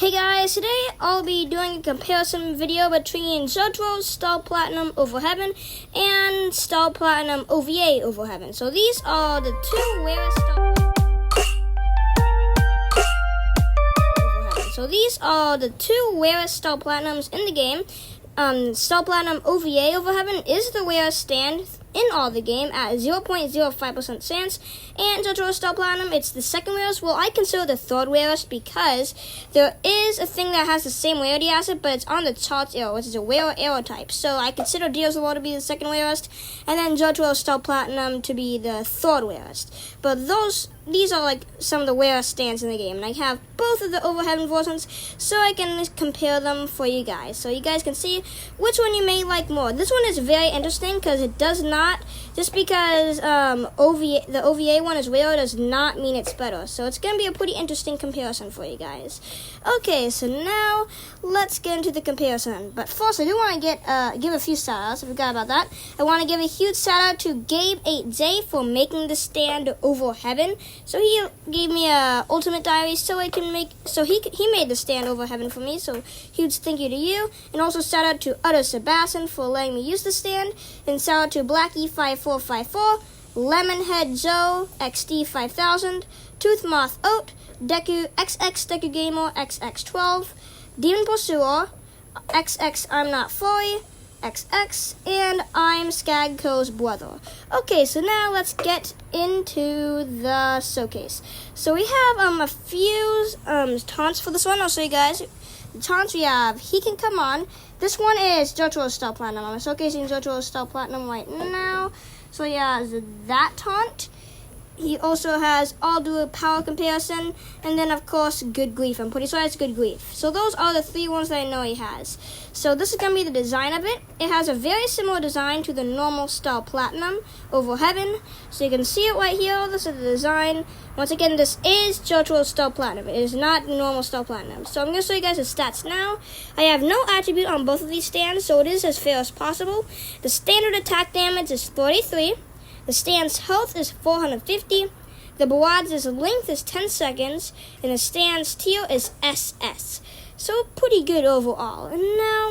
Hey guys, today I'll be doing a comparison video between Jotaros Star Platinum OVA Heaven and Star Platinum OVA OVA Heaven. So these are the two rarest Star Platinums in the game. Star Platinum OVA OVA Heaven is the rarest stand in all the game at 0.05% chance, and Jotaros Star Platinum, it's the second rarest. Well, I consider the third rarest because there is a thing that has the same rarity as it, but it's on the charts arrow, which is a rare arrow type. So I consider Diazolo to be the second rarest, and then Jotaros Star Platinum to be the third rarest. But these are like some of the rarest stands in the game, and I have both of the OVA Heaven versions so I can compare them for you guys, so you guys can see which one you may like more. This one is very interesting because it does not, just because the OVA one is rare does not mean it's better. So it's going to be a pretty interesting comparison for you guys. Okay, so now let's get into the comparison. But first, I do want to give a few shout-outs. I forgot about that. I want to give a huge shout-out to Gabe8J for making the stand OVA Heaven. So he gave me a ultimate diary so I can make, so he made the stand OVA Heaven for me. So huge thank you to you. And also shout out to Utter Sebastian for letting me use the stand. And shout out to Blackie5454, Lemonhead Joe, XD5000, Toothmoth Oat, Deku XX Deku Gamer XX12, Demon Pursuer, XX I'm Not Furry, XX, and I'm Skagco's brother. Okay, so now let's get into the showcase. So we have a few taunts for this one. I'll show you guys. The taunts we have, he can come on. This one is Jotaros Star Platinum. I'm showcasing Jotaros Star Platinum right now. So he has that taunt. He also has I'll do a power comparison, and then of course Good Grief. I'm pretty sure it's Good Grief. So those are the three ones that I know he has. So this is going to be the design of it. It has a very similar design to the normal Star Platinum OVA Heaven. So you can see it right here. This is the design. Once again, this is Jotaros Star Platinum. It is not normal Star Platinum. So I'm going to show you guys the stats now. I have no attribute on both of these stands, so it is as fair as possible. The standard attack damage is 33. The stand's health is 450. The barrage's length is 10 seconds. And the stand's tier is SS. So pretty good overall. And now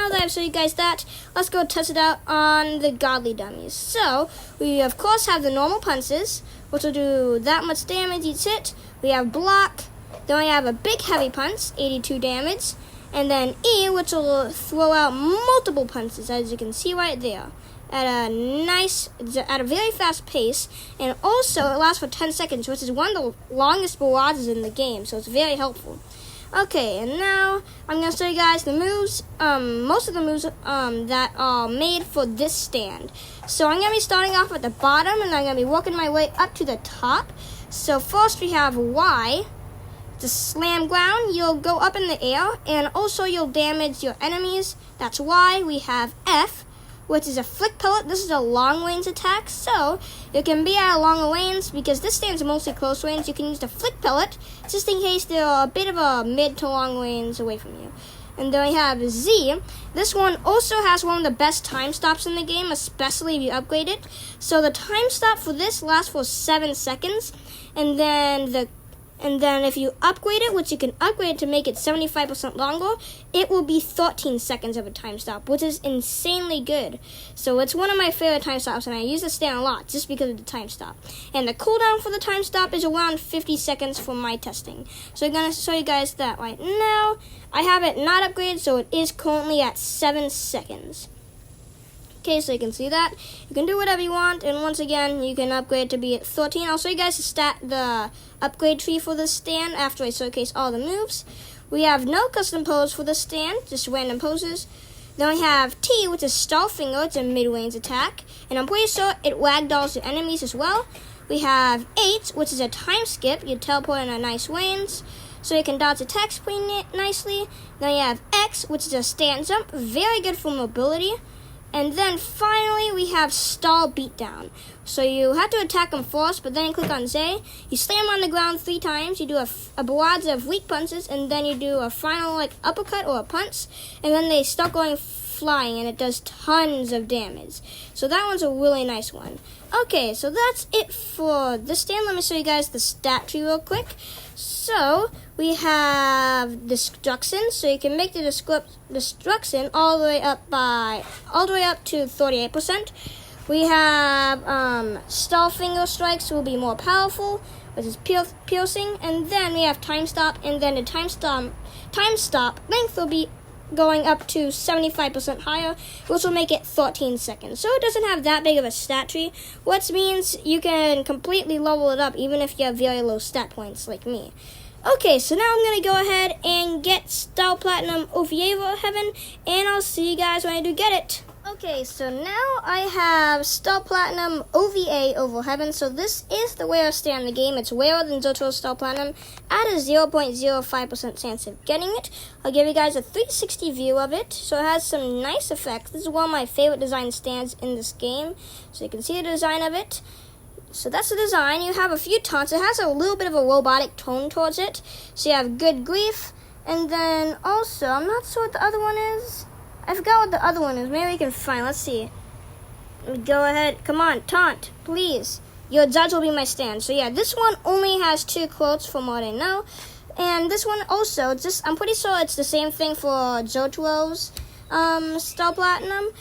that I've shown you guys that, let's go test it out on the godly dummies. So we of course have the normal punches, which will do that much damage each hit. We have block. Then we have a big heavy punch, 82 damage. And then E, which will throw out multiple punches, as you can see right there, at a very fast pace, and also it lasts for 10 seconds, which is one of the longest barrages in the game, so it's very helpful. Okay, and now I'm going to show you guys the moves, most of the moves that are made for this stand. So I'm going to be starting off at the bottom, and I'm going to be working my way up to the top. So first we have Y, the slam ground. You'll go up in the air, and also you'll damage your enemies. That's Y. We have F, which is a flick pellet. This is a long range attack, so it can be at a longer range because this stands mostly close range. You can use the flick pellet just in case they're a bit of a mid to long range away from you. And then we have Z. This one also has one of the best time stops in the game, especially if you upgrade it. So the time stop for this lasts for 7 seconds, and then if you upgrade it, which you can upgrade to make it 75% longer, it will be 13 seconds of a time stop, which is insanely good. So it's one of my favorite time stops, and I use this stand a lot just because of the time stop. And the cooldown for the time stop is around 50 seconds for my testing. So I'm going to show you guys that right now. I have it not upgraded, so it is currently at 7 seconds. Okay, so you can see that. You can do whatever you want, and once again, you can upgrade to be at 13. I'll show you guys the upgrade tree for this stand after I showcase all the moves. We have no custom pose for this stand, just random poses. Then we have T, which is Starfinger. It's a mid-range attack, and I'm pretty sure it ragdolls your enemies as well. We have H, which is a time skip. You teleport in a nice range, so you can dodge attacks pretty nicely. Then you have X, which is a stand jump, very good for mobility. And then finally we have Stall Beatdown. So you have to attack them first, but then you click on Z. You slam on the ground 3 times. You do a barrage of weak punches, and then you do a final uppercut or a punch. And then they start going flying and it does tons of damage. So that one's a really nice one. Okay, so that's it for this stand. Let me show you guys the stat tree real quick. So we have destruction, so you can make the destruction all the way up to 38%. We have Star Finger Strikes will be more powerful, which is piercing, and then we have Time Stop, and then the time stop length will be going up to 75% higher, which will make it 13 seconds. So it doesn't have that big of a stat tree, which means you can completely level it up even if you have very low stat points like me. Okay, so now I'm going to go ahead and get Star Platinum OVA over Heaven, and I'll see you guys when I do get it. Okay, so now I have Star Platinum OVA over Heaven. So this is the rarest stand in the game. It's rarer than Jotaros Star Platinum at a 0.05% chance of getting it. I'll give you guys a 360 view of it. So it has some nice effects. This is one of my favorite design stands in this game. So you can see the design of it. So that's the design. You have a few taunts. It has a little bit of a robotic tone towards it. So you have Good Grief. And then also, I'm not sure what the other one is. I forgot what the other one is. Maybe we can find. Let's see. Let me go ahead. Come on, taunt, please. Your judge will be my stand. So yeah, this one only has 2 quotes from what I know. And this one also, I'm pretty sure it's the same thing for Jotaros Star Platinum.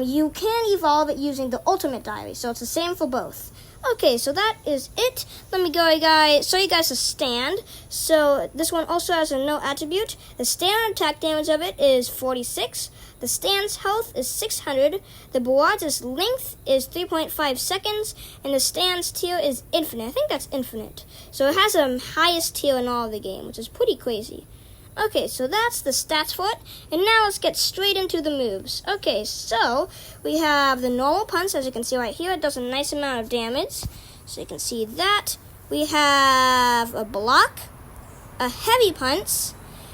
You can evolve it using the Ultimate Diary. So it's the same for both. Okay, so that is it. Let me show you guys a stand. So this one also has a no attribute. The standard attack damage of it is 46. The stand's health is 600. The barrage's length is 3.5 seconds. And the stand's tier is infinite. I think that's infinite. So it has the highest tier in all of the game, which is pretty crazy. Okay, so that's the stats for it. And now let's get straight into the moves. Okay, so we have the normal punch, as you can see right here. It does a nice amount of damage. So you can see that. We have a block, a heavy punch,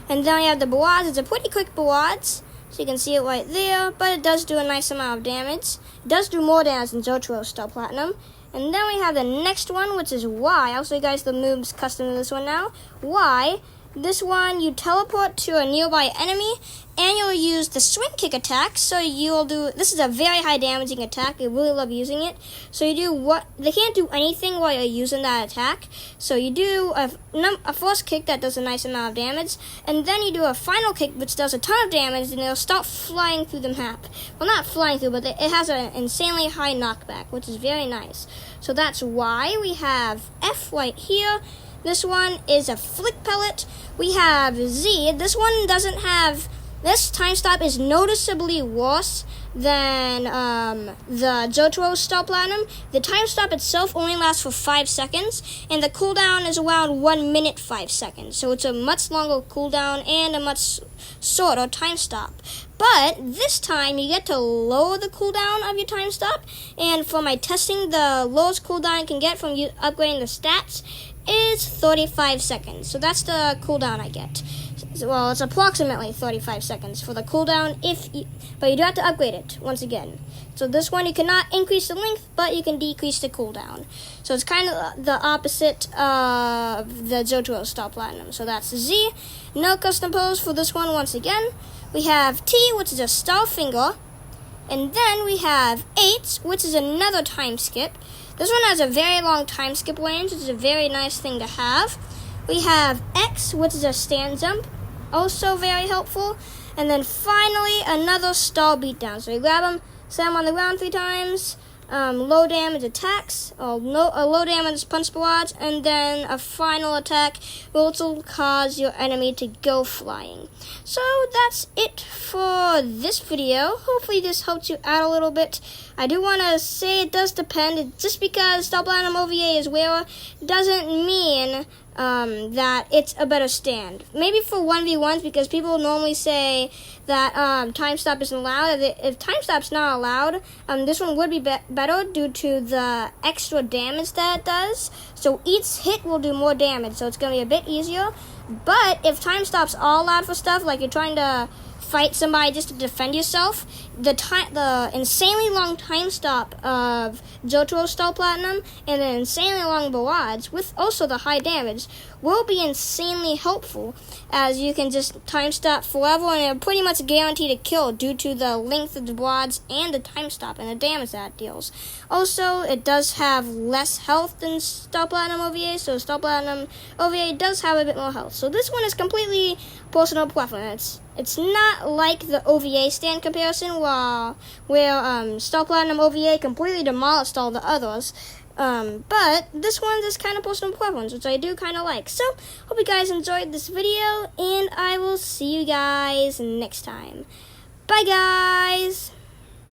and then we have the barrage. It's a pretty quick barrage. So you can see it right there, but it does do a nice amount of damage. It does do more damage than Jotaros Star Platinum. And then we have the next one, which is Y. I'll show you guys the moves custom to this one now. Y. This one, you teleport to a nearby enemy, and you'll use the swing kick attack. So this is a very high damaging attack. I really love using it. So they can't do anything while you're using that attack. So you do a first kick that does a nice amount of damage, and then you do a final kick which does a ton of damage, and they'll start flying through the map. Well, not flying through, but it has an insanely high knockback, which is very nice. So that's Y. We have F right here. This one is a flick pellet. We have Z. This one doesn't have... This time stop is noticeably worse than the Jotaros Star Platinum. The time stop itself only lasts for 5 seconds, and the cooldown is around 1 minute 5 seconds. So it's a much longer cooldown and a much shorter time stop. But this time you get to lower the cooldown of your time stop, and for my testing, the lowest cooldown you can get from upgrading the stats is 35 seconds. So that's the cooldown I get. Well, it's approximately 35 seconds for the cooldown, but you do have to upgrade it once again. So this one you cannot increase the length, but you can decrease the cooldown. So it's kind of the opposite of the Jotaros Star Platinum. So that's Z. No custom pose for this one once again. We have T, which is a star finger. And then we have H, which is another time skip. This one has a very long time skip range, which is a very nice thing to have. We have X, which is a stand jump, also very helpful. And then finally, another star beatdown. So you grab them, set them on the ground 3 times, low damage attacks, or low damage punch barrage, and then a final attack which will cause your enemy to go flying. So that's it for this video. Hopefully this helped you out a little bit. I do want to say it does depend. Just because Star Platinum OVA is rarer doesn't mean that it's a better stand. Maybe for 1v1s, because people normally say that time stop isn't allowed. If time stop's not allowed, this one would be better due to the extra damage that it does. So each hit will do more damage, so it's going to be a bit easier. But if time stops are allowed for stuff, like you're trying to fight somebody just to defend yourself, the insanely long time stop of Jotaros Star Platinum and the insanely long barrage with also the high damage will be insanely helpful, as you can just time stop forever and it'll pretty much guarantee a kill due to the length of the barrage and the time stop and the damage that it deals. Also, it does have less health than Star Platinum OVA, so Star Platinum OVA does have a bit more health. So this one is completely personal preference. It's not like the OVA stand comparison where Star Platinum OVA completely demolished all the others. But this one is kind of personal preference, which I do kind of like. So, hope you guys enjoyed this video, and I will see you guys next time. Bye, guys!